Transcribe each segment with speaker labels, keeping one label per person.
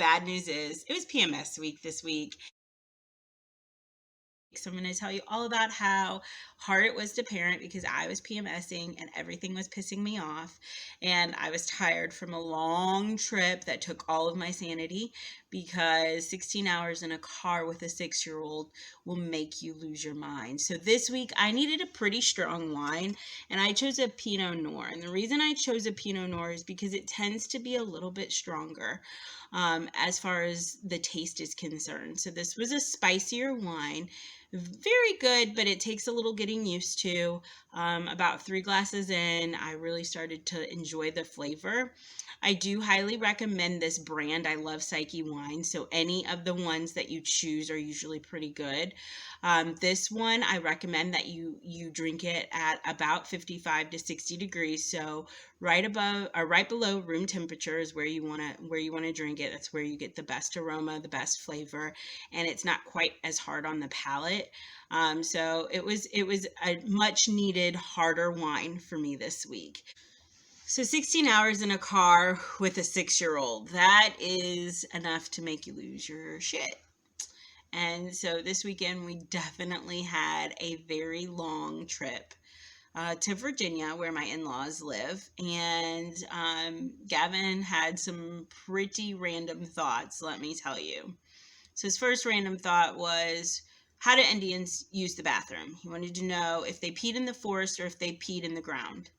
Speaker 1: bad news is it was PMS week this week. So I'm going to tell you all about how hard it was to parent because I was PMSing and everything was pissing me off. And I was tired from a long trip that took all of my sanity because 16 hours in a car with a 6-year-old will make you lose your mind. So this week I needed a pretty strong wine and I chose a Pinot Noir. And the reason I chose a Pinot Noir is because it tends to be a little bit stronger as far as the taste is concerned. So this was a spicier wine. Very good, but it takes a little getting used to. About 3 glasses in, I really started to enjoy the flavor. I do highly recommend this brand. I love Psyche wine, so any of the ones that you choose are usually pretty good. This one, I recommend that you drink it at about 55 to 60 degrees, so right above or right below room temperature is where you want to drink it. That's where you get the best aroma, the best flavor, and it's not quite as hard on the palate. So it was a much needed harder wine for me this week. So 16 hours in a car with a 6-year-old, that is enough to make you lose your shit. And so this weekend we definitely had a very long trip to Virginia, where my in-laws live. And Gavin had some pretty random thoughts, let me tell you. So his first random thought was, how do Indians use the bathroom? He wanted to know if they peed in the forest or if they peed in the ground.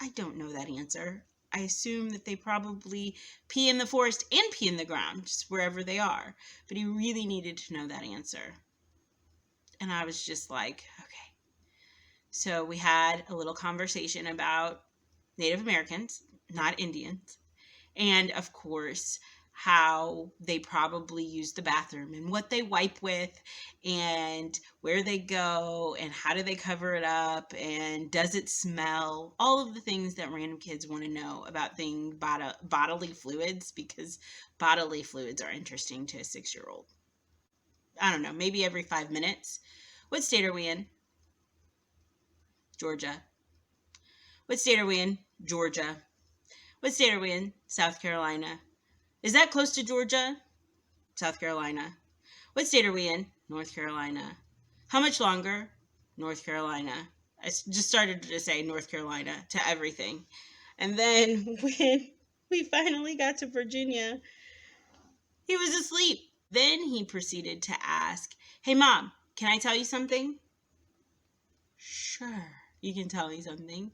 Speaker 1: I don't know that answer. I assume that they probably pee in the forest and pee in the ground, just wherever they are. But he really needed to know that answer. And I was just like, okay. So we had a little conversation about Native Americans, not Indians. And of course, how they probably use the bathroom and what they wipe with and where they go and how do they cover it up and does it smell, all of the things that random kids want to know about things bodily fluids, because bodily fluids are interesting to a 6-year-old. I don't know, maybe every 5 minutes. What state are we in? Georgia. What state are we in? Georgia. What state are we in? South Carolina. Is that close to Georgia? South Carolina. What state are we in? North Carolina. How much longer? North Carolina. I just started to say North Carolina to everything. And then when we finally got to Virginia, he was asleep. Then he proceeded to ask, hey, Mom, can I tell you something? Sure, you can tell me something.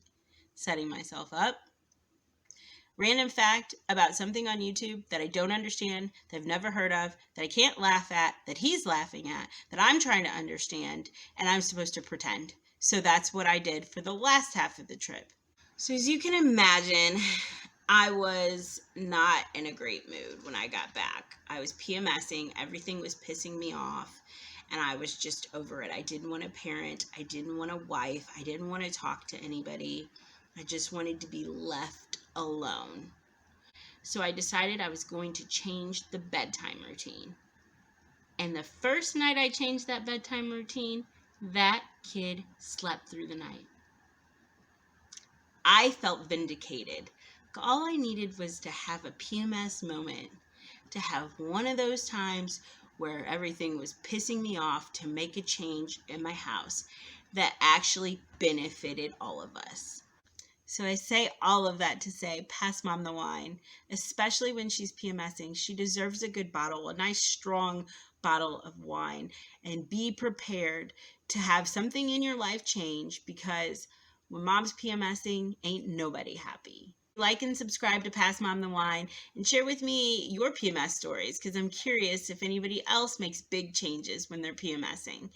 Speaker 1: Setting myself up. Random fact about something on YouTube that I don't understand, that I've never heard of, that I can't laugh at, that he's laughing at, that I'm trying to understand, and I'm supposed to pretend. So that's what I did for the last half of the trip. So as you can imagine, I was not in a great mood when I got back. I was PMSing, everything was pissing me off, and I was just over it. I didn't want to parent, I didn't want a wife, I didn't want to talk to anybody. I just wanted to be left alone. So I decided I was going to change the bedtime routine. And the first night I changed that bedtime routine, that kid slept through the night. I felt vindicated. All I needed was to have a PMS moment, to have one of those times where everything was pissing me off, to make a change in my house that actually benefited all of us. So I say all of that to say, pass Mom the wine, especially when she's PMSing. She deserves a good bottle, a nice strong bottle of wine, and be prepared to have something in your life change, because when Mom's PMSing, ain't nobody happy. Like and subscribe to Pass Mom the Wine and share with me your PMS stories, because I'm curious if anybody else makes big changes when they're PMSing.